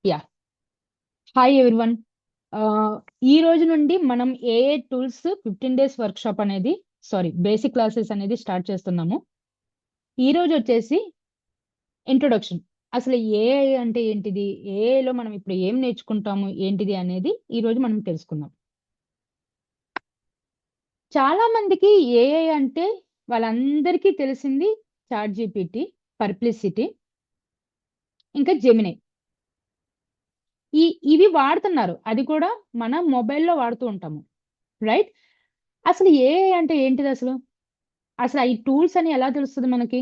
Yeah hi everyone. ఈ రోజు నుండి మనం ఏఏ టూల్స్ 15 days వర్క్షాప్ అనేది బేసిక్ క్లాసెస్ అనేది స్టార్ట్ చేస్తున్నాము. ఈ రోజు వచ్చేసి ఇంట్రొడక్షన్. అసలు ఏఐ అంటే ఏంటిది, ఏఐలో మనం ఇప్పుడు ఏం నేర్చుకుంటాము ఏంటిది అనేది ఈ రోజు మనం తెలుసుకుందాం. చాలా మందికి ఏఐ అంటే వాళ్ళందరికీ తెలిసింది చాట్ జీపీటీ, పర్ప్లెక్సిటీ, ఇంకా జెమినై. ఇవి వాడుతున్నారు, అది కూడా మన మొబైల్లో వాడుతూ ఉంటాము, రైట్? అసలు ఏఐ అంటే ఏంటిది అసలు? అసలు ఈ టూల్స్ అని ఎలా తెలుస్తది మనకి?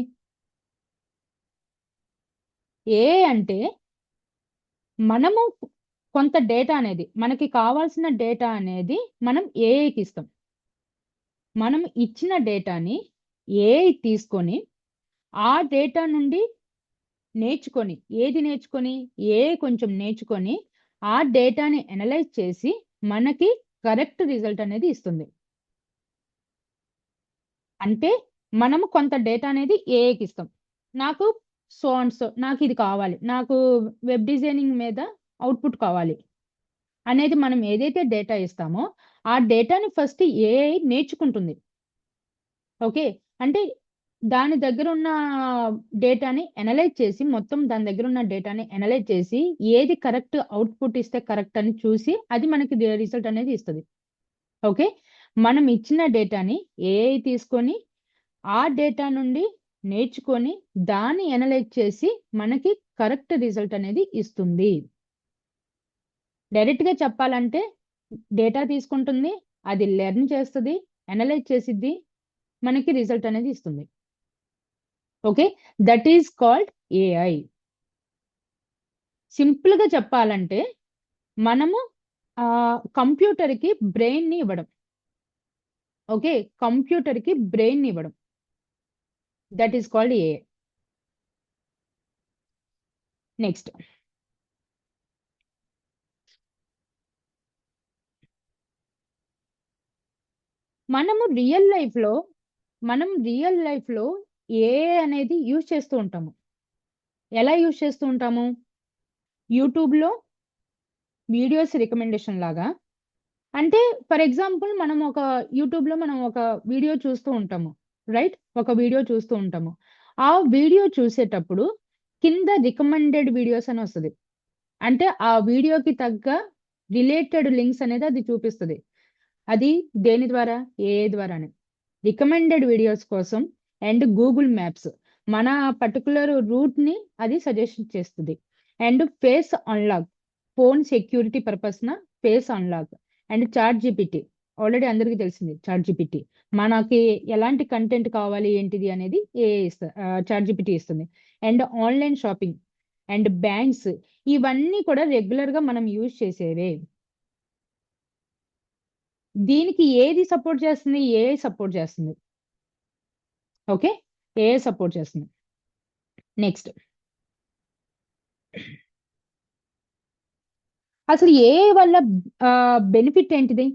ఏఐ అంటే మనము కొంత డేటా అనేది, మనకి కావాల్సిన డేటా అనేది మనం ఏఐకి ఇస్తాం. మనం ఇచ్చిన డేటాని ఏఐ తీసుకొని ఆ డేటా నుండి నేర్చుకొని, ఏది నేర్చుకొని, ఏఐ కొంచెం నేర్చుకొని ఆ డేటాని అనలైజ్ చేసి మనకి కరెక్ట్ రిజల్ట్ అనేది ఇస్తుంది. అంటే మనము కొంత డేటా అనేది ఏఐకి ఇస్తాం. నాకు నాకు ఇది కావాలి, నాకు వెబ్ డిజైనింగ్ మీద అవుట్పుట్ కావాలి అనేది మనం ఏదైతే డేటా ఇస్తామో ఆ డేటాని ఫస్ట్ ఏఐ నేర్చుకుంటుంది. ఓకే. అంటే దాని దగ్గర ఉన్న డేటాని అనలైజ్ చేసి, మొత్తం దాని దగ్గర ఉన్న డేటాని అనలైజ్ చేసి ఏది కరెక్ట్ అవుట్పుట్ ఇస్తే కరెక్ట్ అని చూసి అది మనకి రిజల్ట్ అనేది ఇస్తుంది. ఓకే. మనం ఇచ్చిన డేటాని ఏఐ తీసుకొని ఆ డేటా నుండి నేర్చుకొని దాన్ని అనలైజ్ చేసి మనకి కరెక్ట్ రిజల్ట్ అనేది ఇస్తుంది. డైరెక్ట్‌గా చెప్పాలంటే డేటా తీసుకుంటుంది, అది లెర్న్ చేస్తది, అనలైజ్ చేసిద్ది, మనకి రిజల్ట్ అనేది ఇస్తుంది. Okay. That is called AI. సింపుల్‌గా చెప్పాలంటే మనము కంప్యూటర్‌కి బ్రెయిన్‌ని ఇవ్వడం. ఓకే. కంప్యూటర్‌కి బ్రెయిన్‌ని ఇవ్వడం. That is called AI. Next మనము రియల్ లైఫ్‌లో రియల్ లైఫ్‌లో ఏఐ అనేది యూజ్ చేస్తూ ఉంటాము. ఎలా యూజ్ చేస్తూ ఉంటాము? యూట్యూబ్‌లో వీడియోస్ రికమెండేషన్ లాగా. అంటే ఫర్ ఎగ్జాంపుల్ మనం ఒక వీడియో చూస్తూ ఉంటాము, రైట్? ఒక వీడియో చూస్తూ ఉంటాము. ఆ వీడియో చూసేటప్పుడు కింద రికమెండెడ్ వీడియోస్ అని వస్తది. అంటే ఆ వీడియోకి తగ్గ రిలేటెడ్ లింక్స్ అనేది అది చూపిస్తది. అది దేని ద్వారా? ఏఐ ద్వారానే. రికమెండెడ్ వీడియోస్ కోసం అండ్ గూగుల్ మ్యాప్స్ మన పర్టిక్యులర్ రూట్‌ని అది సజెషన్ చేస్తది. And face unlock, phone security పర్పస్‌న face unlock and ChatGPT. Already అందరికీ తెలిసింది చాట్ జీపీటీ. మనకి ఎలాంటి కంటెంట్ కావాలి ఏంటిది అనేది చాట్ జీపీటీ ఇస్తుంది. And online shopping and banks, ఇవన్నీ కూడా రెగ్యులర్‌గా మనం యూజ్ చేసేవే. దీనికి ఏది సపోర్ట్ చేస్తుంది? ఏఐ సపోర్ట్ చేస్తుంది. ఓకే. ఏఐ సపోర్ట్ చేస్తుంది. నెక్స్ట్ అసలు ఏఐ వల్ల బెనిఫిట్ ఏంటిది?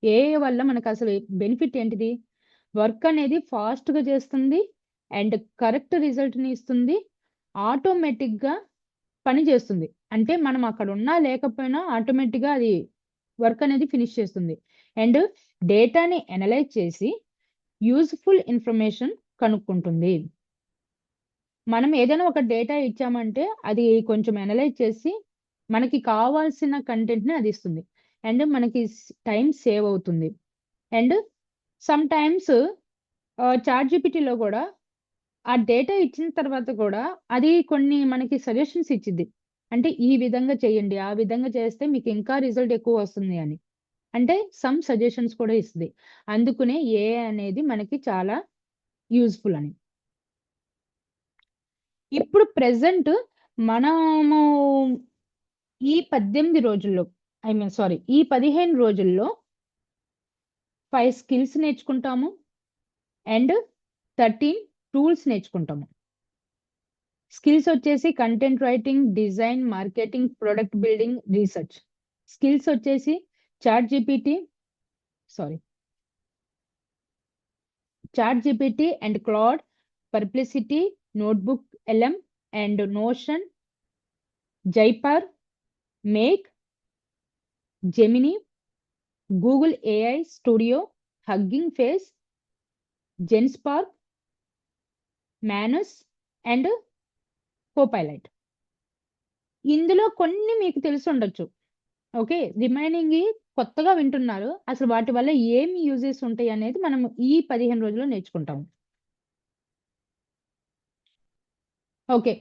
ఏఐ వల్ల మనకసలు బెనిఫిట్ ఏంటిది? వర్క్ అనేది ఫాస్ట్‌గా చేస్తుంది అండ్ కరెక్ట్ రిజల్ట్‌ని ఇస్తుంది. ఆటోమేటిక్‌గా పని చేస్తుంది. అంటే మనం అక్కడ ఉన్నా లేకపోయినా ఆటోమేటిక్‌గా అది వర్క్ అనేది ఫినిష్ చేస్తుంది. అండ్ డేటాని అనలైజ్ చేసి యూజ్‌ఫుల్ ఇన్ఫర్మేషన్ కనుక్కుంటుంది. మనం ఏదైనా ఒక డేటా ఇచ్చామంటే అది కొంచెం అనలైజ్ చేసి మనకి కావాల్సిన కంటెంట్‌ని అది ఇస్తుంది. అండ్ మనకి టైమ్ సేవ్ అవుతుంది. అండ్ సమ్ టైమ్స్ చాట్ జీపీటీలో గూడా ఆ డేటా ఇచ్చిన తర్వాత కూడా అది కొన్ని మనకి సజెషన్స్ ఇచ్చిద్ది. అంటే ఈ విధంగా చేయండి, ఆ విధంగా చేస్తే మీకు ఇంకా రిజల్ట్ ఎక్కువ వస్తుంది అని. అంటే సమ్ సజెషన్స్ కూడా ఇస్తది. అందుకనే ఏఐ అనేది మనకి చాలా యూజ్‌ఫుల్ అని. ఇప్పుడు ప్రెజెంట్ మనము ఈ 18 రోజుల్లో, ఈ 15 రోజుల్లో 5 స్కిల్స్ నేర్చుకుంటాము అండ్ 13 టూల్స్ నేర్చుకుంటాము. స్కిల్స్ వచ్చేసి content writing, design, marketing, product building, research. Skills వచ్చేసి ChatGPT sorry ChatGPT and Claude, Perplexity, Notebook LM and Notion Zapier, Make, Gemini, Google AI Studio, Hugging Face, Genspark, Manus and Copilot. ఇందులో కొన్ని మీకు తెలిసి ఉండొచ్చు. Okay. Remaining కొత్తగా వింటున్నారు. అసలు వాటి వల్ల ఏమి యూజెస్ ఉంటాయి అనేది మనం ఈ 15 రోజుల్లో నేర్చుకుంటాము. ఓకే.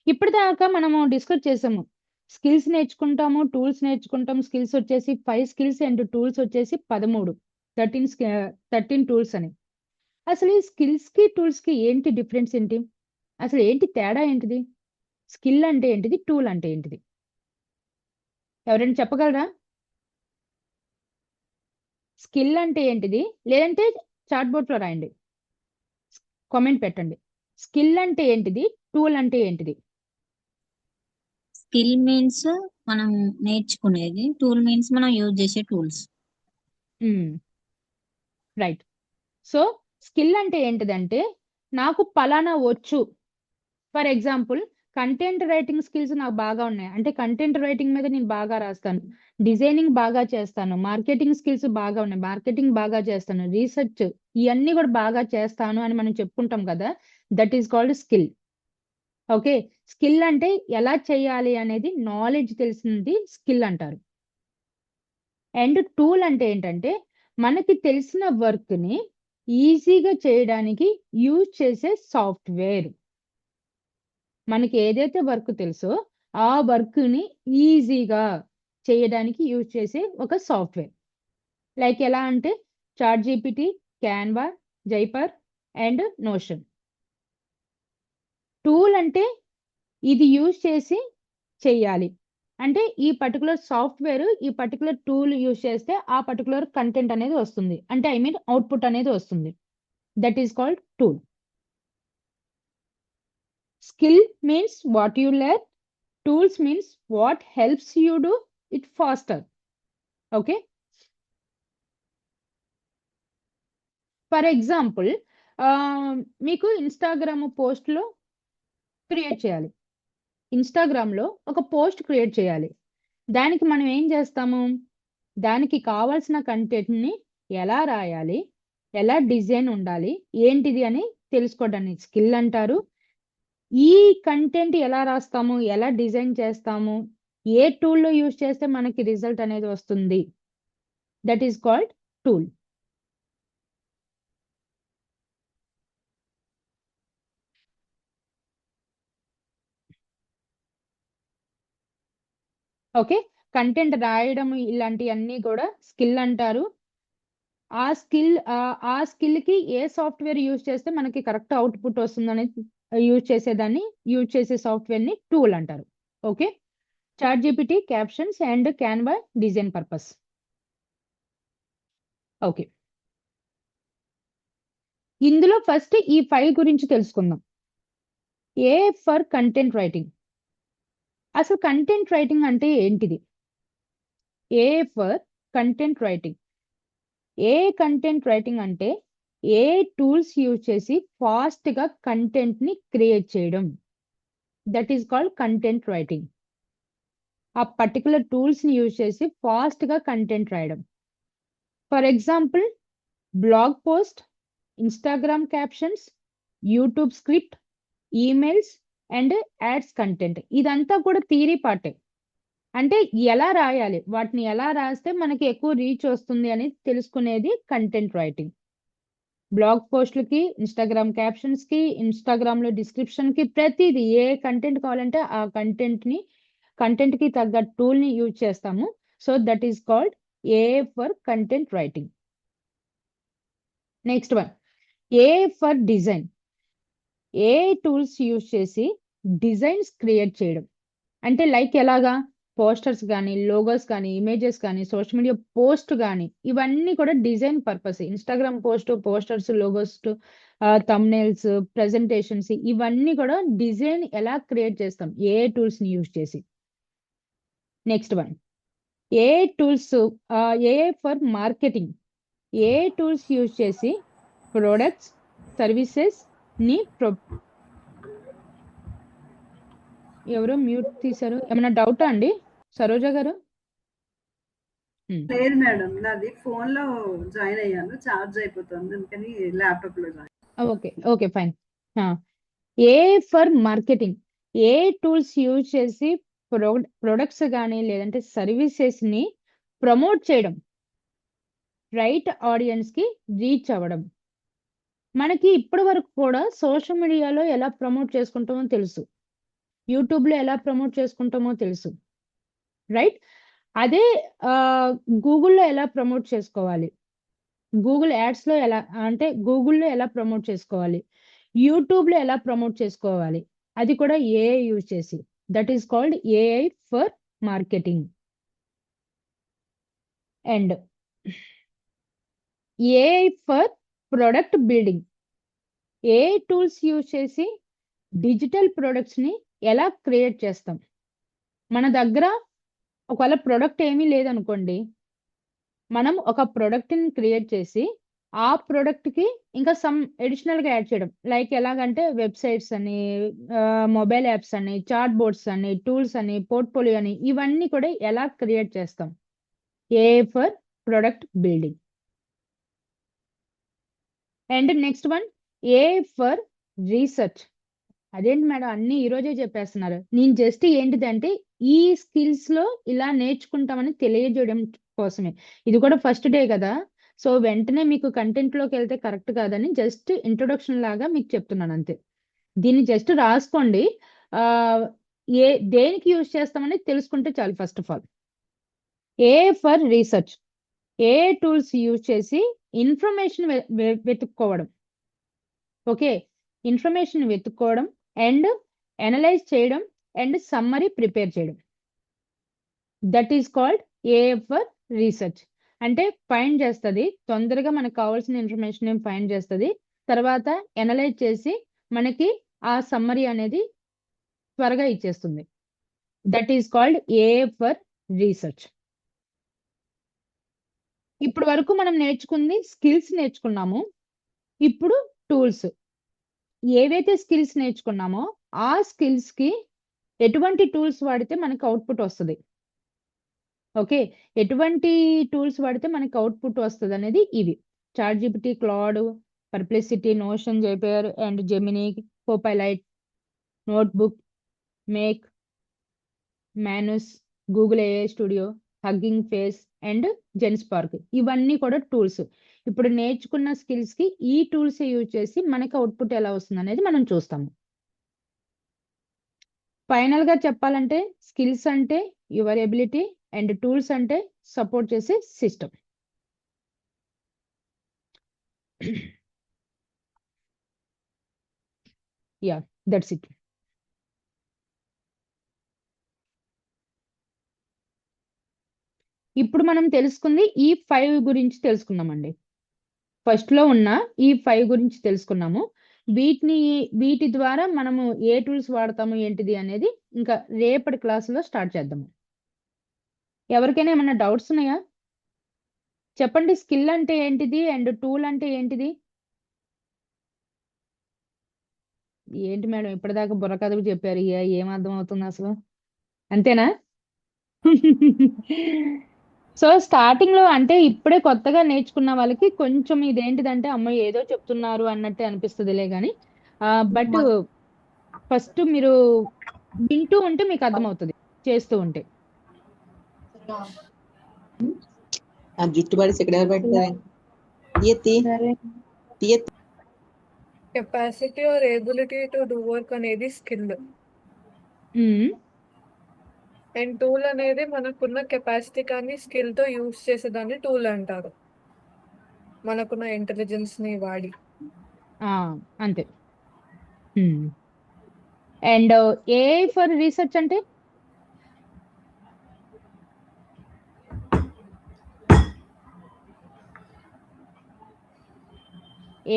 ఇప్పటిదాకా మనము డిస్కస్ చేసాము. స్కిల్స్ నేర్చుకుంటాము, టూల్స్ నేర్చుకుంటాం. స్కిల్స్ వచ్చేసి 5 స్కిల్స్ అండ్ టూల్స్ వచ్చేసి 13. 13 టూల్స్ అని. అసలు ఈ స్కిల్స్‌కి, టూల్స్‌కి ఏంటి డిఫరెన్స్ ఏంటి? అసలు ఏంటి తేడా ఏంటిది? స్కిల్ అంటే ఏంటిది? టూల్ అంటే ఏంటిది? ఎవరైనా చెప్పగలరా? స్కిల్ అంటే ఏంటిది? లేదంటే చాట్ బోట్‌లో రాయండి. కామెంట్ పెట్టండి. స్కిల్ అంటే ఏంటిది? టూల్ అంటే ఏంటిది? స్కిల్ మీన్స్ మనం నేర్చుకునేది, టూల్ మీన్స్ మనం యూజ్ చేసే టూల్స్. రైట్. సో స్కిల్ అంటే ఏంటిదంటే నాకు పలానా వచ్చు. For example content writing skills నాకు బాగా ఉన్నాయి. అంటే కంటెంట్ రైటింగ్ మీద నేను బాగా రాస్తాను. డిజైనింగ్ బాగా చేస్తాను. మార్కెటింగ్ స్కిల్స్ బాగా ఉన్నాయి. మార్కెటింగ్ బాగా చేస్తాను. రీసెర్చ్ ఇవన్నీ కూడా బాగా చేస్తాను అని మనం చెప్పుకుంటాం కదా. That is called skill. Okay. Skill అంటే ఎలా చేయాలి అనేది నాలెడ్జ్ తెలిసింది స్కిల్ అంటారు. అండ్ టూల్ అంటే ఏంటంటే మనకి తెలిసిన వర్క్‌ని ఈజీగా చేయడానికి యూజ్ చేసే సాఫ్ట్‌వేర్. మనకి ఏదైతే వర్క్ తెలుసో ఆ వర్క్‌ని ఈజీగా చేయడానికి యూజ్ చేసే ఒక సాఫ్ట్‌వేర్. లైక్ ఎలా అంటే ChatGPT, Canva, Jaipur and notion. Tool అంటే ఇది యూజ్ చేసి చెయ్యాలి. అంటే ఈ పర్టిక్యులర్ సాఫ్ట్‌వేర్, ఈ పర్టిక్యులర్ టూల్ యూజ్ చేస్తే ఆ పర్టిక్యులర్ కంటెంట్ అనేది వస్తుంది. అంటే ఐ మీన్ ఔట్‌పుట్ అనేది వస్తుంది. That is called tool. Skill means what you learn. Tools means what helps you do it faster. Okay. For example మీకు ఇన్‌స్టాగ్రామ్ పోస్ట్‌లో క్రియేట్ చేయాలి. ఇన్‌స్టాగ్రామ్‌లో ఒక పోస్ట్ క్రియేట్ చేయాలి. దానికి మనం ఏం చేస్తాము? దానికి కావాల్సిన కంటెంట్‌ని ఎలా రాయాలి? ఎలా డిజైన్ ఉండాలి? ఏంటిది అని తెలుసుకోవడాన్ని స్కిల్ అంటారు. ఈ కంటెంట్ ఎలా రాస్తాము? ఎలా డిజైన్ చేస్తాము? ఏ టూల్‌లో యూజ్ చేస్తే మనకి రిజల్ట్ అనేది వస్తుంది? That is called tool. Okay. Content రాయడం ఇలాంటియన్నీ గూడా స్కిల్ అంటారు. ఆ స్కిల్‌కి ఏ సాఫ్ట్‌వేర్ యూజ్ చేస్తే మనకి కరెక్ట్ ఔట్‌పుట్ వస్తుందనేది యూజ్ చేసే సాఫ్ట్‌వేర్‌ని టూల్ అంటారు. Okay. ChatGPT, captions and Canva design purpose. Okay. ఇందులో ఫస్ట్ ఈ 5 గురించి తెలుసుకుందాం. A for content writing. అసలు కంటెంట్ రైటింగ్ అంటే ఏంటిది? A for content writing. A content writing అంటే ఏ టూల్స్ యూజ్ చేసి ఫాస్ట్‌గా కంటెంట్‌ని క్రియేట్ చేయడం. That is called content writing. ఆ పర్టిక్యులర్ టూల్స్‌ని యూజ్ చేసి ఫాస్ట్‌గా కంటెంట్ రాయడం. For example blog post, Instagram captions, YouTube script, emails and ads content. ఇదంతా కూడా థియరీ పార్టే. అంటే ఎలా రాయాలి? వాటిని ఎలా రాస్తే మనకి ఎక్కువ రీచ్ వస్తుంది అని తెలుసుకునేది కంటెంట్ రైటింగ్. బ్లాగ్ పోస్ట్‌లకి, ఇన్‌స్టాగ్రామ్ క్యాప్షన్స్‌కి, ఇన్‌స్టాగ్రామ్‌లో డిస్క్రిప్షన్‌కి ప్రతీది ఏ కంటెంట్ కావాలంటే ఆ కంటెంట్‌కి తగ్గ టూల్‌ని యూజ్ చేస్తాము. So, that is called AI for content writing. Next one AI for design. AI tools use చేసి డిజైన్స్ క్రియేట్ చేయడం. అంటే లైక్ ఎలాగా? పోస్టర్స్ గానీ, లోగోస్ కానీ, ఇమేజెస్ కానీ, సోషల్ మీడియా పోస్ట్ గానీ, ఇవన్నీ కూడా డిజైన్ పర్పసే. Instagram posters, logos, thumbnails, presentations ఇవన్నీ కూడా డిజైన్ ఎలా క్రియేట్ చేస్తాం ఏఐ టూల్స్‌ని యూజ్ చేసి. Next one AI tools AI for marketing. AI tools use చేసి ప్రొడక్ట్స్, సర్వీసెస్‌ని ఎవరో మ్యూట్ తీశారు, ఏమైనా డౌటా అండి సరోజ గారు? లేదు మేడం, నాది ఫోన్ లో జాయిన్ అయ్యాను, ఛార్జ్ అయిపోతుంది అందుకని ల్యాప్టాప్ లో join. Okay okay fine. A for marketing, A tools use చేసి ప్రొడక్ట్స్ కానీ లేదంటే సర్వీసెస్ ని ప్రమోట్ చేయడం, రైట్ ఆడియన్స్ కి రీచ్ అవ్వడం. మనకి ఇప్పటి వరకు కూడా సోషల్ మీడియాలో ఎలా ప్రమోట్ చేసుకుంటామో తెలుసు, యూట్యూబ్ లో ఎలా ప్రమోట్ చేసుకుంటామో తెలుసు, రైట్? అదే గూగుల్లో ఎలా ప్రమోట్ చేసుకోవాలి, గూగుల్ యాడ్స్ లో ఎలా, అంటే గూగుల్లో ఎలా ప్రమోట్ చేసుకోవాలి, యూట్యూబ్ లో ఎలా ప్రమోట్ చేసుకోవాలి, అది కూడా ఏఐ యూజ్ చేసి. That is called AI for marketing. And AI for product building, A tools use చేసి డిజిటల్ ప్రొడక్ట్స్ ని ఎలా క్రియేట్ చేస్తాం. మన దగ్గర ఒకవేళ ప్రొడక్ట్ ఏమీ లేదనుకోండి, మనం ఒక ప్రొడక్ట్ ని క్రియేట్ చేసి ఆ ప్రొడక్ట్ కి ఇంకా సమ్ అడిషనల్ గా యాడ్ చేయడం, లైక్ ఎలాగంటే వెబ్సైట్స్ అని, మొబైల్ యాప్స్ అని, చాట్ బోర్డ్స్ అని, టూల్స్ అని, పోర్ట్ఫోలియో అని, ఇవన్నీ కూడా ఎలా క్రియేట్ చేస్తాం. A for product building. And next one, A for research. అదేంటి మేడం అన్ని ఈ రోజే చెప్పేస్తున్నారు? నేను జస్ట్ ఏంటిదంటే ఈ స్కిల్స్ లో ఇలా నేర్చుకుంటామని తెలియజేయడం కోసమే. ఇది కూడా ఫస్ట్ డే కదా, సో వెంటనే మీకు కంటెంట్ లోకి వెళ్తే కరెక్ట్ కాదని జస్ట్ ఇంట్రొడక్షన్ లాగా మీకు చెప్తున్నాను అంతే. దీన్ని జస్ట్ రాసుకోండి. ఆ ఏ దేనికి యూజ్ చేస్తామని తెలుసుకుంటే చాలు. First of all AI for research, AI tools use చేసి ఇన్ఫర్మేషన్ వెతుక్కోవడం. ఓకే, ఇన్ఫర్మేషన్ వెతుక్కోవడం అండ్ అనలైజ్ చేయడం అండ్ సమ్మరీ ప్రిపేర్ చేయడం. That is called AI for research. అంటే ఫైండ్ చేస్తుంది, తొందరగా మనకు కావాల్సిన ఇన్ఫర్మేషన్ ఫైండ్ చేస్తుంది, తర్వాత అనలైజ్ చేసి మనకి ఆ సమ్మరీ అనేది త్వరగా ఇచ్చేస్తుంది. That is called AI for research. ఇప్పుడు వరకు మనం నేర్చుకుంది స్కిల్స్ నేర్చుకున్నాము. ఇప్పుడు టూల్స్. ఏవైతే స్కిల్స్ నేర్చుకున్నామో ఆ స్కిల్స్ కి ఎటువంటి టూల్స్ వాడితే మనకి అవుట్పుట్ వస్తుంది. ఓకే, ఎటువంటి టూల్స్ వాడితే మనకి అవుట్పుట్ వస్తుంది అనేది ఇవి: ChatGPT, Claude, Perplexity, Notion, Zapier and Gemini, Copilot, Notebook, Make, Manus, Google AI Studio, Hugging Face and Genspark. ఇవన్నీ కూడా టూల్స్. ఇప్పుడు నేర్చుకున్న స్కిల్స్ కి ఈ టూల్స్ యూజ్ చేసి మనకి అవుట్పుట్ ఎలా వస్తుంది అనేది మనం చూస్తాము. ఫైనల్ గా చెప్పాలంటే స్కిల్స్ అంటే యువర్ ఎబిలిటీ అండ్ టూల్స్ అంటే సపోర్ట్ చేసే సిస్టమ్. Yeah, that's it. ఇప్పుడు మనం తెలుసుకుంది ఈ 5 గురించి తెలుసుకున్నామండి. ఫస్ట్ లో ఉన్న ఈ 5 గురించి తెలుసుకున్నాము. వీటి ద్వారా మనము ఏ టూల్స్ వాడతాము ఏంటిది అనేది ఇంకా రేపటి క్లాసులో స్టార్ట్ చేద్దాము. ఎవరికైనా ఏమైనా డౌట్స్ ఉన్నాయా? చెప్పండి. స్కిల్ అంటే ఏంటిది అండ్ టూల్ అంటే ఏంటిది? ఏంటి మేడం ఇప్పటిదాకా బుర్రకథకు చెప్పారు, ఏం అర్థం అవుతుంది అసలు? అంతేనా? సో స్టార్టింగ్ లో అంటే ఇప్పుడే కొత్తగా నేర్చుకున్న వాళ్ళకి కొంచెం ఇదేంటిదంటే అమ్మ ఏదో చెప్తున్నారు అన్నట్టే అనిపిస్తుందిలే గాని, బట్ ఫస్ట్ మీరు వింటూ ఉంటే మీకు అర్థమవుతుంది, చేస్తూ ఉంటే. ఆ జుట్టు పడి ఇక్కడ ఎవరు పెట్టారు? Capacity or ability to do work అనేది స్కిల్, అండ్ టూల్ అనేది మనకున్న కెపాసిటీ కానీ స్కిల్ తో యూజ్ చేసేదాన్ని టూల్ అంటారు, మనకున్న ఇంటెలిజెన్స్ ని వాడి. అంతే. అండ్ ఏఐ ఫర్ రీసెర్చ్ అంటే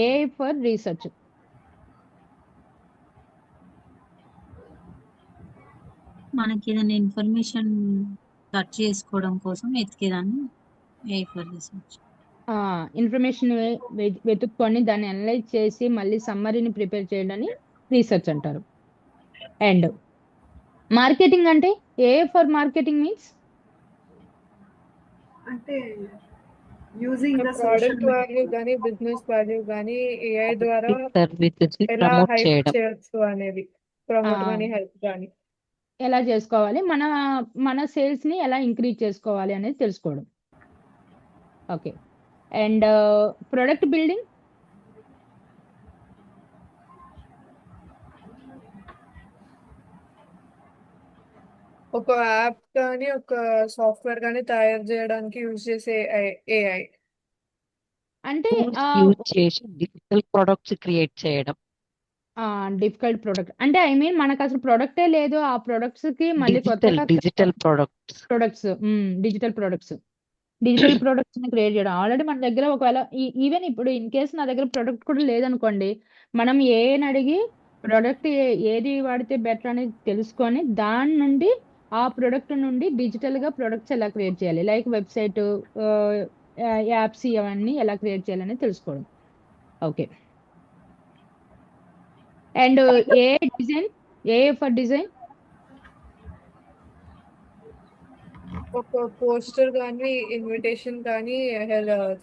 ఏఐ ఫర్ రీసెర్చ్ మనకి ఏదైనా ఇన్ఫర్మేషన్ సెర్చ్ చేసుకోవడం కోసం వెతికేదాన్ని ఏఐ ఫర్ రీసెర్చ్. ఇన్ఫర్మేషన్ వెతుక్కొని దాన్ని అనలైజ్ చేసి మళ్ళీ సమ్మరీని ప్రిపేర్ చేయడాన్ని రీసెర్చ్ అంటారు. అండ్ మార్కెటింగ్ అంటే ఏ ఫర్ మార్కెటింగ్ మీన్స్ అంటే using the social product value కానీ బిజినెస్ వాల్యూ కానీ ఏఐ ద్వారా సర్వీసెస్ ఎలా ప్రమోట్ హైప్ చేయడం. చేయొచ్చు అనేది ప్రమోట్ కానీ హెల్ప్ కానీ. ఎలా చేసుకోవాలి, మన సేల్స్ ని ఎలా ఇంక్రీజ్ చేసుకోవాలి అనేది తెలుసుకోవడం. ఓకే. అండ్ ప్రొడక్ట్ బిల్డింగ్ ఒక యాప్ కానీ ఒక సాఫ్ట్వేర్ కానీ తయారు చేయడానికి యూజ్ చేసే ఏఐ. అంటే యూజ్ చేసి డిజిటల్ ప్రొడక్ట్స్ క్రియేట్ చేయడం. డిఫికల్ట్ ప్రొడక్ట్ అంటే ఐ మీన్ మనకు అసలు ప్రొడక్టే లేదు, ఆ ప్రొడక్ట్స్ కి మళ్ళీ కొత్తగా డిజిటల్ ప్రొడక్ట్స్. డిజిటల్ ప్రొడక్ట్స్ ని క్రియేట్ చేయడం. ఆల్రెడీ మన దగ్గర ఒకవేళ ఈవెన్ ఇప్పుడు ఇన్ కేస్ నా దగ్గర ప్రొడక్ట్ కూడా లేదనుకోండి, మనం ఏని అడిగి ప్రొడక్ట్ ఏది వాడితే బెటర్ అనేది తెలుసుకొని దాని నుండి ఆ ప్రొడక్ట్ నుండి డిజిటల్ గా ప్రొడక్ట్స్ ఎలా క్రియేట్ చేయాలి, లైక్ వెబ్సైట్, యాప్స్ ఇవన్నీ ఎలా క్రియేట్ చేయాలని తెలుసుకోవడం. Okay. And a for design ఒక పోస్టర్ కానీ ఇన్విటేషన్ కానీ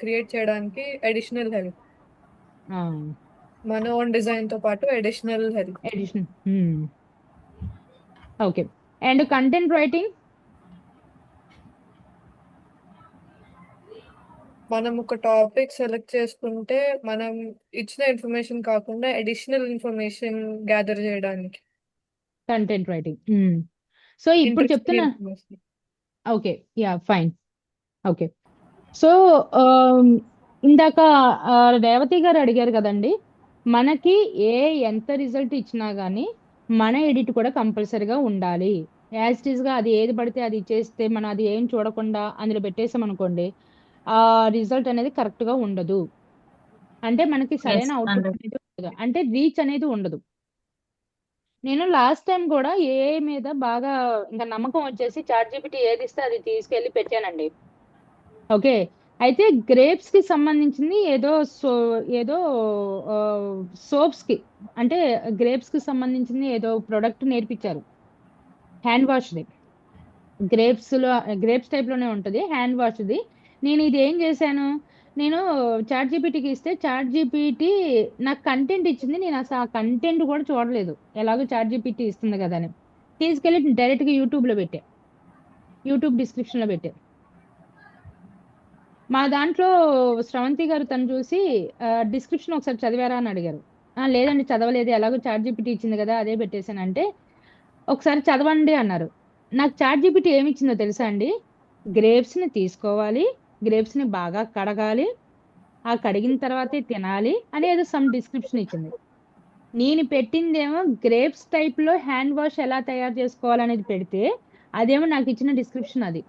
క్రియేట్ చేయడానికి అడిషనల్ హెల్ప్. మన ఓన్ డిజైన్ తో పాటు additional help. Edition. Okay. And content writing మనం ఒక టాపిక్ సెలెక్ట్ చేసుకుంటే మనం ఇచ్చిన ఇన్ఫర్మేషన్ కాకుండా అడిషనల్ ఇన్ఫర్మేషన్ గ్యాదర్ చేయడానికి. Content writing. సో ఇప్పుడు చెప్తున్నా. Okay, ya fine. Okay. So ఇందాక రేవతి గారు అడిగారు కదండి, మనకి ఎంత రిజల్ట్ ఇచ్చినా గానీ మన ఎడిట్ కూడా కంపల్సరీగా ఉండాలి. యాజ్ ఇట్ ఈస్ గా అది ఏది పడితే అది చేస్తే మనం అది ఏం చూడకుండా అందులో పెట్టేసాం అనుకోండి, ఆ రిజల్ట్ అనేది కరెక్ట్ గా ఉండదు. అంటే మనకి సరైన అవుట్పుట్ అనేది ఉండదు, అంటే రీచ్ అనేది ఉండదు. నేను లాస్ట్ టైం కూడా ఏఐ మీద బాగా ఇంకా నమ్మకం వచ్చేసి చాట్‌జీపీటీ ఏది ఇస్తే అది తీసుకెళ్లి పెట్టానండి. ఓకే. అయితే గ్రేప్స్ కి సంబంధించింది ఏదో సోప్స్ కి, అంటే గ్రేప్స్ కి సంబంధించింది ఏదో ప్రొడక్ట్ నేర్పించారు, హ్యాండ్ వాష్ది. గ్రేప్స్ టైప్ లోనే ఉంటది, హ్యాండ్ వాష్ది. నేను ఇది ఏం చేశాను, నేను చాట్‌జీపీటీకి ఇస్తే చాట్‌జీపీటీ నాకు కంటెంట్ ఇచ్చింది. నేను అసలు ఆ కంటెంట్ కూడా చూడలేదు, ఎలాగో చాట్‌జీపీటీ ఇస్తుంది కదా అని తీసుకెళ్లి డైరెక్ట్ గా యూట్యూబ్ డిస్క్రిప్షన్ లో పెట్టా. మా దాంట్లో శ్రవంతి గారు తను చూసి డిస్క్రిప్షన్ ఒకసారి చదివారా అని అడిగారు. లేదండి చదవలేదు, ఎలాగో చాట్‌జీపీటీ ఇచ్చింది కదా అదే పెట్టేశానంటే, ఒకసారి చదవండి అన్నారు. నాకు చాట్‌జీపీటీ ఏమి ఇచ్చిందో తెలుసా అండి, గ్రేప్స్ ని తీసుకోవాలి, గ్రేప్స్ ని బాగా కడగాలి, ఆ కడిగిన తర్వాతే తినాలి అని ఏదో సమ్ డిస్క్రిప్షన్ ఇచ్చింది. నేను పెట్టిందేమో గ్రేప్స్ టైప్ లో హ్యాండ్ వాష్ ఎలా తయారు చేసుకోవాలనేది పెడితే, అదేమో నాకు ఇచ్చిన డిస్క్రిప్షన్ అది.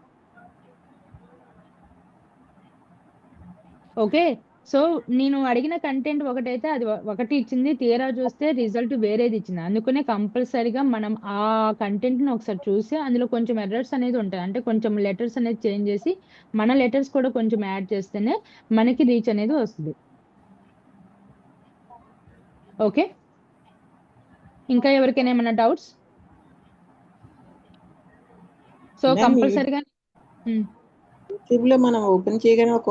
ఓకే. సో నేను అడిగిన కంటెంట్ ఒకటైతే అది ఒకటి ఇచ్చింది, తీరా చూస్తే రిజల్ట్ వేరేది ఇచ్చింది. అందుకనే కంపల్సరీగా మనం ఆ కంటెంట్ ని ఒకసారి చూసి అందులో కొంచెం ఎర్రర్స్ అనేది ఉంటాయి, అంటే కొంచెం లెటర్స్ అనేది చేంజ్ చేసి మన లెటర్స్ కూడా కొంచెం యాడ్ చేస్తేనే మనకి రీచ్ అనేది వస్తుంది. ఓకే. ఇంకా ఎవరికైనా ఏమైనా డౌట్స్? సో కంపల్సరీగా యూట్యూబ్ లో మనం ఓపెన్ చేయగానే ఒక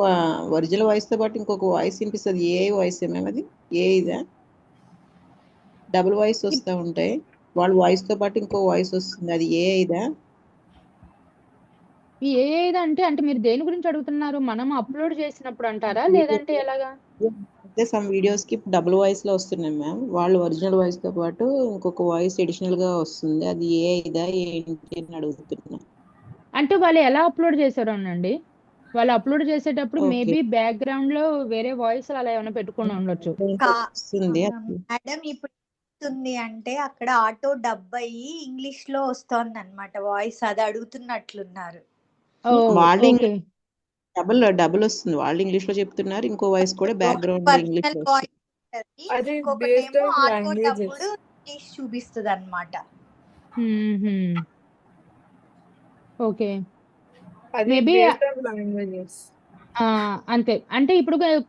ఒరిజినల్ వాయిస్ తో పాటు ఇంకొక వాయిస్ వినిపిస్తుంది. ఏఐ వాయిస్ ఏమేమి అది? ఏఐదా? డబుల్ వాయిస్ వస్తూ ఉంటాయి, వాళ్ళ వాయిస్ తో పాటు ఇంకో వాయిస్ వస్తుంది, అది ఏఐదా? ఏదంటే అంటే మీరు దేని గురించి అడుగుతున్నారు, మనం అప్లోడ్ చేసినప్పుడు అంటారా లేదంటే ఎలాగా? అయితే సమ్ వీడియోస్ కి డబుల్ వాయిస్ లో వస్తున్నాయి మ్యామ్, వాళ్ళు ఒరిజినల్ వాయిస్ తో పాటు ఇంకొక వాయిస్ అడిషనల్ గా వస్తుంది, అది ఏఐదా ఏంటి అని అడుగుతున్నా. అంటే వాళ్ళు ఎలా అప్లోడ్ చేశారు అనండి, వాళ్ళు అప్లోడ్ చేసేటప్పుడు Okay. మేబీ బ్యాక్గ్రౌండ్ లో వేరే వాయిస్ అలా ఏమైనా పెట్టుకొని ఉండొచ్చు. వస్తుంది మేడం ఇప్పుడు వస్తుంది అంటే అక్కడ ఆటో డబ్ అయ్యి ఇంగ్లీష్ లో వస్తోంది అనమాట వాయిస్, అది అడుగుతున్నట్లున్నారు. వాళ్ళు ఓకే. డబుల్ వస్తుంది, వాళ్ళు ఇంగ్లీష్ లో చెప్తున్నారు, ఇంకో వాయిస్ కూడా బ్యాక్గ్రౌండ్ లో ఇంగ్లీష్ పర్సనల్ లో వాయిస్ వస్తుంది. అది based ఇంకొకటేమో on auto languages. డబ్బుడు English చూపిస్తుంది అనమాట. ఓకే. అది మేబీ based on languages. అంతే. అంటే ఇప్పుడు కొన్ని